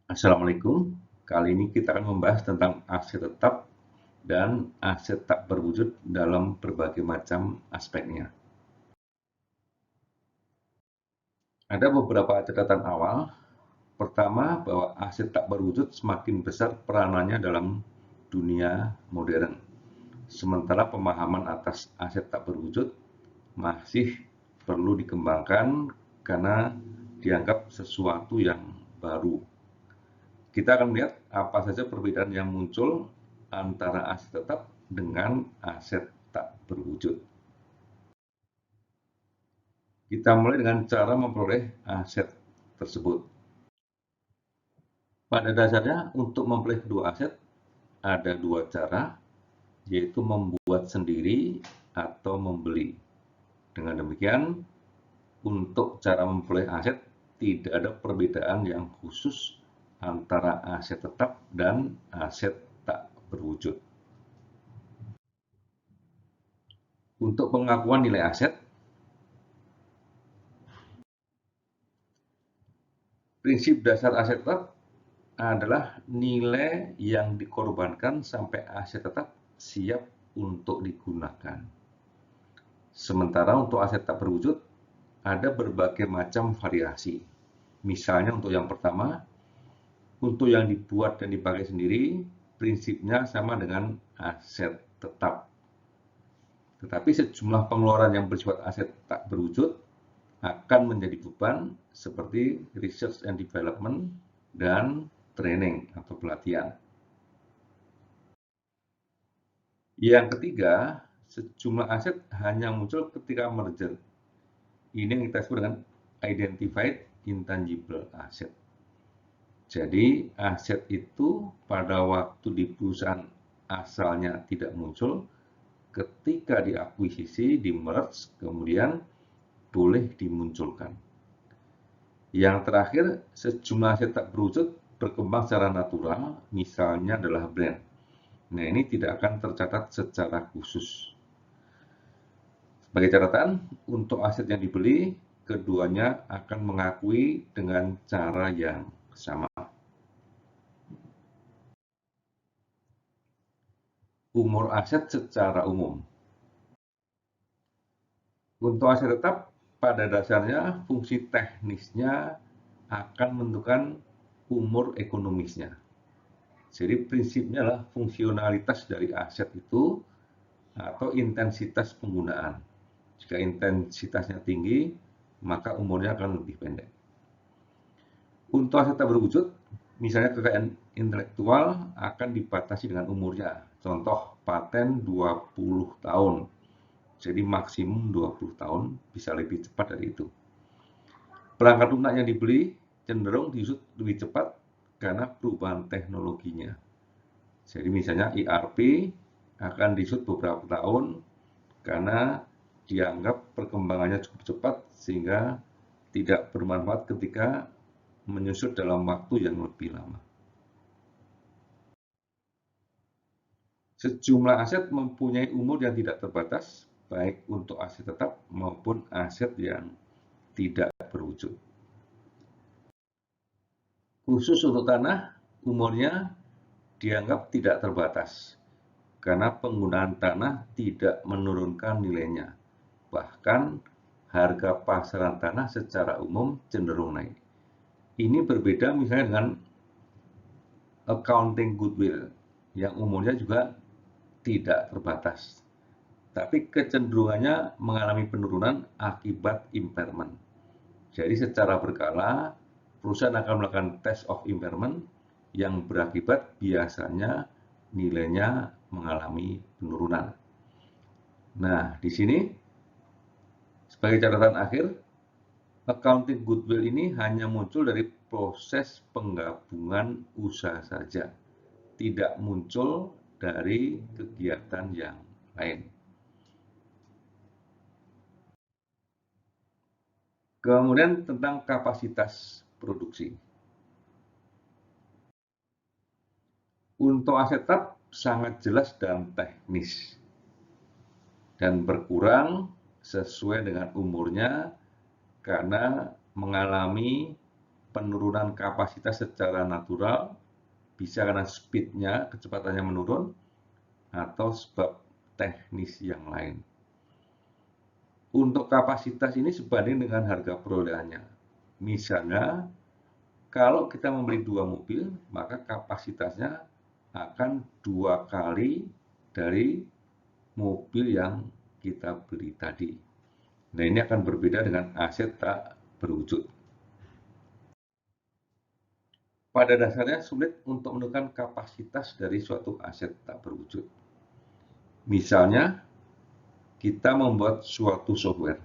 Assalamualaikum. Kali ini kita akan membahas tentang aset tetap dan aset tak berwujud dalam berbagai macam aspeknya. Ada beberapa catatan awal. Pertama, bahwa aset tak berwujud semakin besar peranannya dalam dunia modern. Sementara pemahaman atas aset tak berwujud masih perlu dikembangkan karena dianggap sesuatu yang baru. Kita akan melihat apa saja perbedaan yang muncul antara aset tetap dengan aset tak berwujud. Kita mulai dengan cara memperoleh aset tersebut. Pada dasarnya, untuk memperoleh kedua aset, ada dua cara, yaitu membuat sendiri atau membeli. Dengan demikian, untuk cara memperoleh aset, tidak ada perbedaan yang khusus antara aset tetap dan aset tak berwujud. Untuk pengakuan nilai aset, prinsip dasar aset tetap adalah nilai yang dikorbankan sampai aset tetap siap untuk digunakan. Sementara untuk aset tak berwujud, ada berbagai macam variasi. Misalnya untuk yang pertama, untuk yang dibuat dan dipakai sendiri, prinsipnya sama dengan aset tetap. Tetapi sejumlah pengeluaran yang bersifat aset tak berwujud akan menjadi beban seperti research and development dan training atau pelatihan. Yang ketiga, sejumlah aset hanya muncul ketika merger. Ini yang kita sebut dengan identified intangible asset. Jadi aset itu pada waktu di perusahaan asalnya tidak muncul, ketika diakuisisi, di merge, kemudian boleh dimunculkan. Yang terakhir, sejumlah aset tak berwujud berkembang secara natural, misalnya adalah brand. Nah, ini tidak akan tercatat secara khusus. Sebagai catatan, untuk aset yang dibeli, keduanya akan mengakui dengan cara yang sama. Umur aset secara umum. Untuk aset tetap, pada dasarnya fungsi teknisnya akan menentukan umur ekonomisnya. Jadi prinsipnya adalah fungsionalitas dari aset itu atau intensitas penggunaan. Jika intensitasnya tinggi, maka umurnya akan lebih pendek. Untuk aset tak berwujud, misalnya kekayaan intelektual akan dibatasi dengan umurnya. Contoh, paten 20 tahun. Jadi maksimum 20 tahun, bisa lebih cepat dari itu. Perangkat lunak yang dibeli cenderung diusut lebih cepat karena perubahan teknologinya. Jadi misalnya ERP akan diusut beberapa tahun karena dianggap perkembangannya cukup cepat sehingga tidak bermanfaat ketika menyusut dalam waktu yang lebih lama. Sejumlah aset mempunyai umur yang tidak terbatas, baik untuk aset tetap maupun aset yang tidak berwujud. Khusus untuk tanah, umurnya dianggap tidak terbatas, karena penggunaan tanah tidak menurunkan nilainya. Bahkan, harga pasaran tanah secara umum cenderung naik. Ini berbeda misalnya dengan accounting goodwill, yang umurnya juga tidak terbatas. Tapi kecenderungannya mengalami penurunan akibat impairment. Jadi secara berkala, perusahaan akan melakukan test of impairment yang berakibat biasanya nilainya mengalami penurunan. Nah, di sini sebagai catatan akhir, accounting goodwill ini hanya muncul dari proses penggabungan usaha saja, tidak muncul dari kegiatan yang lain. Kemudian tentang kapasitas produksi. Untuk aset tetap sangat jelas dan teknis, dan berkurang sesuai dengan umurnya karena mengalami penurunan kapasitas secara natural, bisa karena speed-nya, kecepatannya menurun, atau sebab teknis yang lain. Untuk kapasitas ini sebanding dengan harga perolehannya. Misalnya, kalau kita membeli 2 mobil, maka kapasitasnya akan 2 kali dari mobil yang kita beli tadi. Nah, ini akan berbeda dengan aset tak berwujud. Pada dasarnya sulit untuk menentukan kapasitas dari suatu aset tak berwujud. Misalnya, kita membuat suatu software.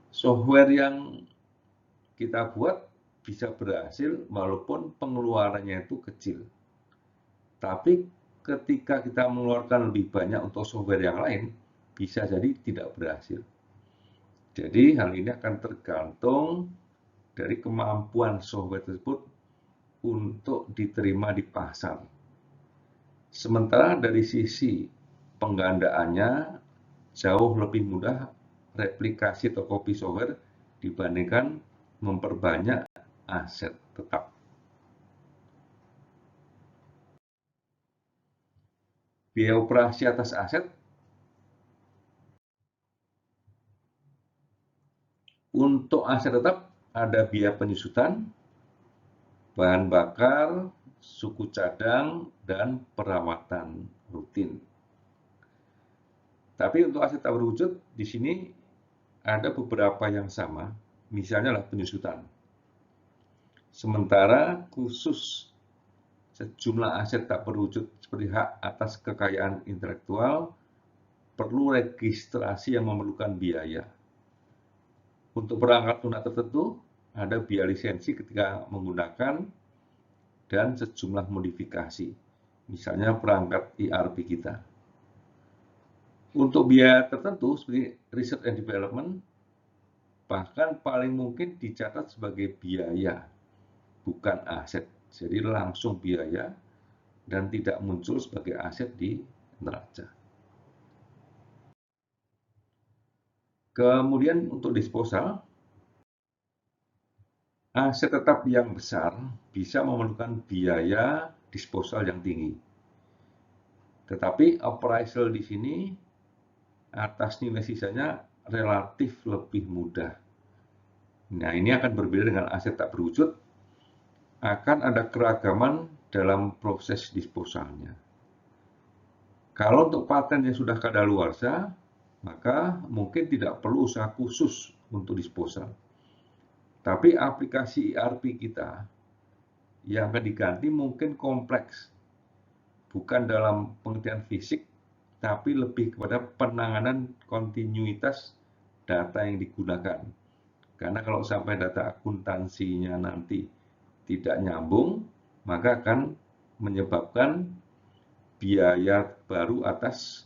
Software yang kita buat bisa berhasil walaupun pengeluarannya itu kecil. Tapi ketika kita mengeluarkan lebih banyak untuk software yang lain, bisa jadi tidak berhasil. Jadi hal ini akan tergantung dari kemampuan software tersebut untuk diterima di pasar. Sementara dari sisi penggandaannya jauh lebih mudah replikasi atau copy software dibandingkan memperbanyak aset tetap. Biaya operasi atas aset untuk aset tetap ada biaya penyusutan, bahan bakar, suku cadang, dan perawatan rutin. Tapi untuk aset tak berwujud di sini ada beberapa yang sama, misalnya lah penyusutan. Sementara khusus sejumlah aset tak berwujud seperti hak atas kekayaan intelektual perlu registrasi yang memerlukan biaya. Untuk perangkat lunak tertentu ada biaya lisensi ketika menggunakan dan sejumlah modifikasi, misalnya perangkat ERP kita. Untuk biaya tertentu seperti research and development, bahkan paling mungkin dicatat sebagai biaya, bukan aset. Jadi langsung biaya dan tidak muncul sebagai aset di neraca. Kemudian untuk disposal, aset tetap yang besar bisa memerlukan biaya disposal yang tinggi. Tetapi appraisal di sini atas nilai sisanya relatif lebih mudah. Nah, ini akan berbeda dengan aset tak berwujud, akan ada keragaman dalam proses disposalnya. Kalau untuk paten yang sudah kadaluarsa, maka mungkin tidak perlu usaha khusus untuk disposal. Tapi aplikasi ERP kita yang akan diganti mungkin kompleks, bukan dalam pengertian fisik, tapi lebih kepada penanganan kontinuitas data yang digunakan. Karena kalau sampai data akuntansinya nanti tidak nyambung, maka akan menyebabkan biaya baru atas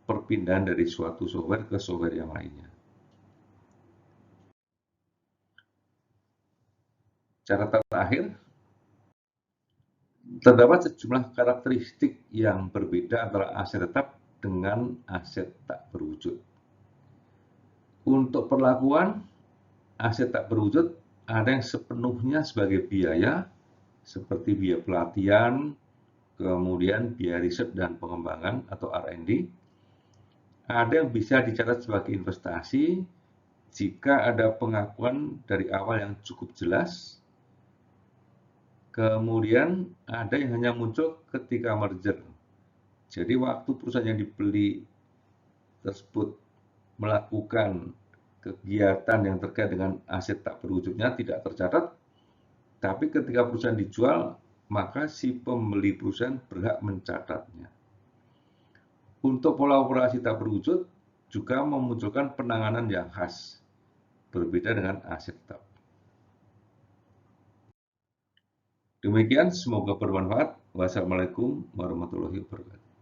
perpindahan dari suatu software ke software yang lainnya. Catatan akhir, terdapat sejumlah karakteristik yang berbeda antara aset tetap dengan aset tak berwujud. Untuk perlakuan aset tak berwujud, ada yang sepenuhnya sebagai biaya, seperti biaya pelatihan, kemudian biaya riset dan pengembangan atau R&D. Ada yang bisa dicatat sebagai investasi jika ada pengakuan dari awal yang cukup jelas. Kemudian ada yang hanya muncul ketika merger. Jadi waktu perusahaan yang dibeli tersebut melakukan kegiatan yang terkait dengan aset tak berwujudnya tidak tercatat, tapi ketika perusahaan dijual, maka si pembeli perusahaan berhak mencatatnya. Untuk pola operasi tak berwujud juga memunculkan penanganan yang khas, berbeda dengan aset tetap. Demikian, semoga bermanfaat. Wassalamualaikum warahmatullahi wabarakatuh.